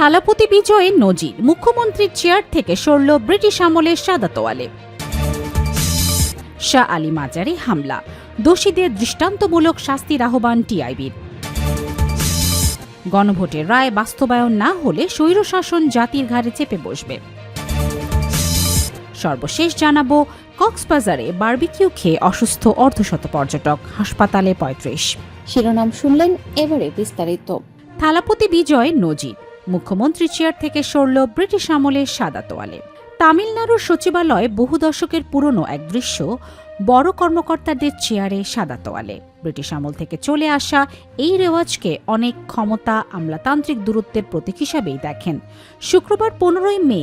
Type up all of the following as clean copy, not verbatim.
থালাপতি বিজয়ের নজির, মুখ্যমন্ত্রীর চেয়ার থেকে সরল ব্রিটিশ আমলের সাদা তোয়ালে। শাহ আলী মাজারে হামলা, দোষীদের দৃষ্টান্তমূলক শাস্তির আহ্বান টিআইবির। গণভোটের রায় বাস্তবায়ন না হলে স্বৈরশাসন জাতির ঘাড়ে চেপে বসবে। সর্বশেষ জানাবো, কক্সবাজারে বারবিকিউ খেয়ে অসুস্থ অর্ধশত পর্যটক, হাসপাতালে ৩৫। শিরোনাম শুনলেন, এবারে বিস্তারিত। থালাপতি বিজয়ের নজির, মুখ্যমন্ত্রী চেয়ার থেকে সরল ব্রিটিশ আমলের সাদা তোয়ালে। তামিলনাড়ুর সচিবালয়ে বহু দশকের পুরনো এক দৃশ্য, বড় কর্মকর্তাদের চেয়ারে সাদা তোয়ালে। ব্রিটিশ আমল থেকে চলে আসা এই রেওয়াজকে অনেক ক্ষমতা, আমলাতান্ত্রিক দূরত্বের প্রতীক হিসাবেই দেখেন। শুক্রবার ১৫ই মে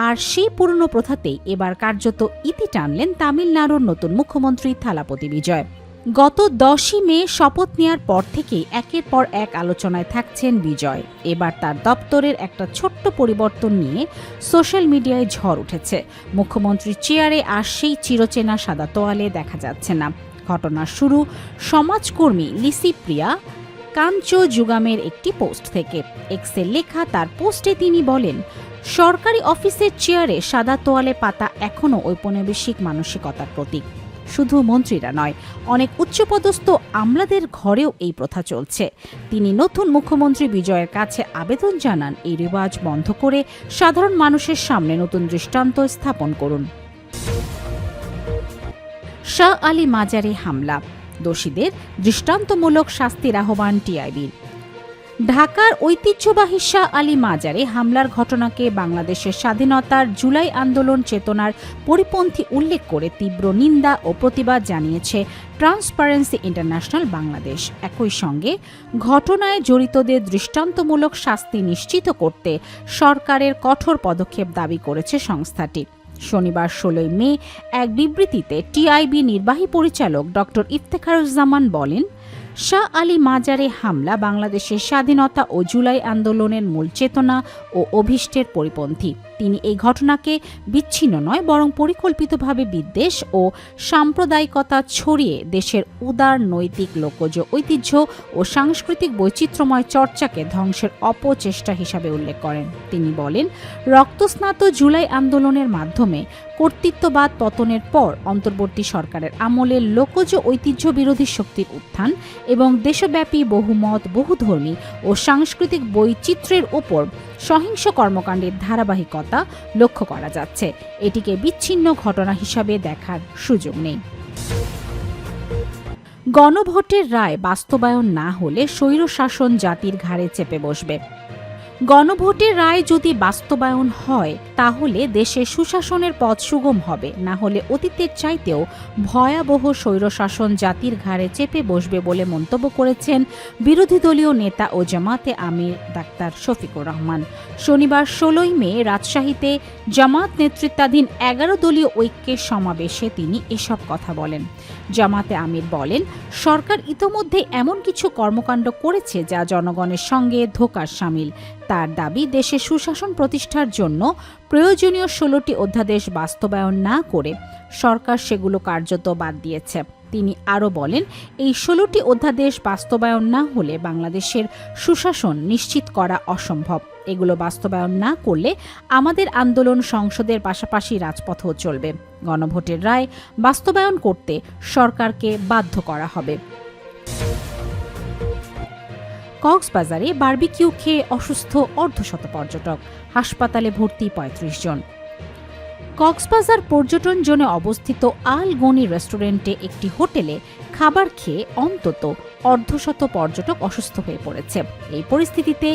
আর সেই পুরনো প্রথাতেই এবার কার্যত ইতি টানলেন তামিলনাড়ুর নতুন মুখ্যমন্ত্রী থালাপতি বিজয়। গত ১০ই মে শপথ নেয়ার পর থেকেই একের পর এক আলোচনায় থাকছেন বিজয়। এবার তার দপ্তরের একটা ছোট্ট পরিবর্তন নিয়ে সোশ্যাল মিডিয়ায় ঝড় উঠেছে। মুখ্যমন্ত্রীর চেয়ারে আর সেই চিরচেনা সাদা তোয়ালে দেখা যাচ্ছে না। ঘটনার শুরু সমাজকর্মী লিসি প্রিয়া কাঞ্চো যুগামের একটি পোস্ট থেকে। এক্সে লেখা তার পোস্টে তিনি বলেন, সরকারি অফিসের চেয়ারে সাদা তোয়ালে পাতা এখনও ঔপনিবেশিক মানসিকতার প্রতীক। শুধু মন্ত্রীরা নয়, অনেক উচ্চপদস্থ আমলাদের ঘরেও এই প্রথা চলছে। তিনি নতুন মুখ্যমন্ত্রী বিজয়ের কাছে আবেদন জানান, এই রেওয়াজ বন্ধ করে সাধারণ মানুষের সামনে নতুন দৃষ্টান্ত স্থাপন করুন। শাহ আলী মাজারে হামলা, দোষীদের দৃষ্টান্তমূলক শাস্তির আহ্বান টিআইবির। ঢাকার ঐতিহ্যবাহী শাহ আলী মাজারে হামলার ঘটনাকে বাংলাদেশের স্বাধীনতার জুলাই আন্দোলন চেতনার পরিপন্থী উল্লেখ করে তীব্র নিন্দা ও প্রতিবাদ জানিয়েছে ট্রান্সপারেন্সি ইন্টারন্যাশনাল বাংলাদেশ। একই সঙ্গে ঘটনায় জড়িতদের দৃষ্টান্তমূলক শাস্তি নিশ্চিত করতে সরকারের কঠোর পদক্ষেপ দাবি করেছে সংস্থাটি। শনিবার ১৬ই মে এক বিবৃতিতে টিআইবি নির্বাহী পরিচালক ড ইফতেখারুজ্জামান বলেন, শাহ আলী মাজারে হামলা বাংলাদেশের স্বাধীনতা ও জুলাই আন্দোলনের মূল চেতনা ও অভীষ্টের পরিপন্থী। তিনি এই ঘটনাকে বিচ্ছিন্ন নয়, বরং পরিকল্পিতভাবে বিদ্বেষ ও সাম্প্রদায়িকতা ছড়িয়ে দেশের উদার নৈতিক, লোকজ ঐতিহ্য ও সাংস্কৃতিক বৈচিত্র্যময় চর্চাকে ধ্বংসের অপচেষ্টা হিসাবে উল্লেখ করেন। তিনি বলেন, রক্তস্নাত জুলাই আন্দোলনের মাধ্যমে কর্তৃত্ববাদ পতনের পর অন্তর্বর্তী সরকারের আমলে লোকজ ঐতিহ্য বিরোধী শক্তির উত্থান এবং দেশব্যাপী বহুমত, বহুধর্মী ও সাংস্কৃতিক বৈচিত্র্যের ওপর সহিংস কর্মকাণ্ডের ধারাবাহিকতা লক্ষ্য করা যাচ্ছে। এটিকে বিচ্ছিন্ন ঘটনা হিসাবে দেখার সুযোগ নেই। গণভোটের রায় বাস্তবায়ন না হলে স্বৈরশাসন জাতির ঘাড়ে চেপে বসবে। গণভোটের রায় যদি বাস্তবায়ন হয় তাহলে দেশে সুশাসনের পথ সুগম হবে, না হলে অতীতের চাইতেও ভয়াবহ স্বৈরশাসন জাতির ঘাড়ে চেপে বসবে বলে মন্তব্য করেছেন বিরোধী দলীয় নেতা ও জামাতে আমির ডাক্তার শফিকুর রহমান। শনিবার ১৬ই মে রাজশাহীতে জামাত নেতৃত্বাধীন ১১ দলীয় ঐক্যের সমাবেশে তিনি এসব কথা বলেন। জামাতে আমির বলেন, সরকার ইতোমধ্যে এমন কিছু কর্মকাণ্ড করেছে যা জনগণের সঙ্গে ধোঁকার শামিল। তার দাবি, দেশে সুশাসন প্রতিষ্ঠার জন্য প্রয়োজনীয় ১৬টি অধ্যাদেশ বাস্তবায়ন না করে সরকার সেগুলো কার্যত বাদ দিয়েছে। তিনি আরও বলেন, এই ১৬টি অধ্যাদেশ বাস্তবায়ন না হলে বাংলাদেশের সুশাসন নিশ্চিত করা অসম্ভব। এগুলো বাস্তবায়ন না করলে আমাদের আন্দোলন সংসদের পাশাপাশি রাজপথেও চলবে। গণভোটের রায় বাস্তবায়ন করতে সরকারকে বাধ্য করা হবে। কক্সবাজারে বারবিকিউ খেয়ে অসুস্থ অর্ধশত পর্যটক, হাসপাতালে ভর্তি ৩৫ জন। কক্সবাজার পর্যটন জোনে অবস্থিত আল গনি রেস্টুরেন্টে একটি হোটেলে খাবার খেয়ে অন্তত অর্ধশত পর্যটক অসুস্থ হয়ে পড়েছে। এই পরিস্থিতিতে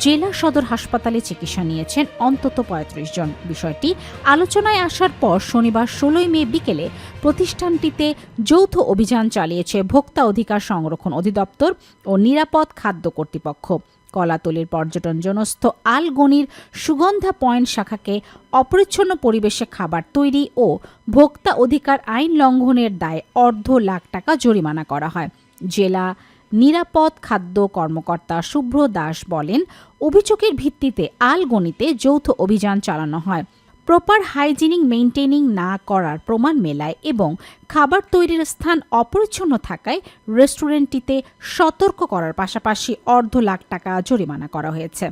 জেলা সদর হাসপাতালে চিকিৎসা নিয়েছেন অন্তত ৩৫ জন। বিষয়টি আলোচনায় আসার পর শনিবার ১৬ই মে বিকেলে প্রতিষ্ঠানটিতে যৌথ অভিযান চালিয়েছে ভোক্তা অধিকার সংরক্ষণ অধিদপ্তর ও নিরাপদ খাদ্য কর্তৃপক্ষ। কলাতলির পর্যটন জনস্থ আল গনির সুগন্ধা পয়েন্ট শাখাকে অপরিচ্ছন্ন পরিবেশে খাবার তৈরি ও ভোক্তা অধিকার আইন লঙ্ঘনের দায়ে $২৫,০০,০০০ জরিমানা করা হয়। জেলা নিরাপদ খাদ্য কর্মকর্তা শুভ্র দাস বলেন, অভিযোগের ভিত্তিতে আল গনিতে যৌথ অভিযান চালানো হয়। প্রপার হাইজিনিং মেইনটেইনিং না করার প্রমাণ মেলায় এবং খাবার তৈরির স্থান অপরিচ্ছন্ন থাকায় রেস্টুরেন্টটিতে সতর্ক করার পাশাপাশি $২৫,০০,০০০ জরিমানা করা হয়েছে।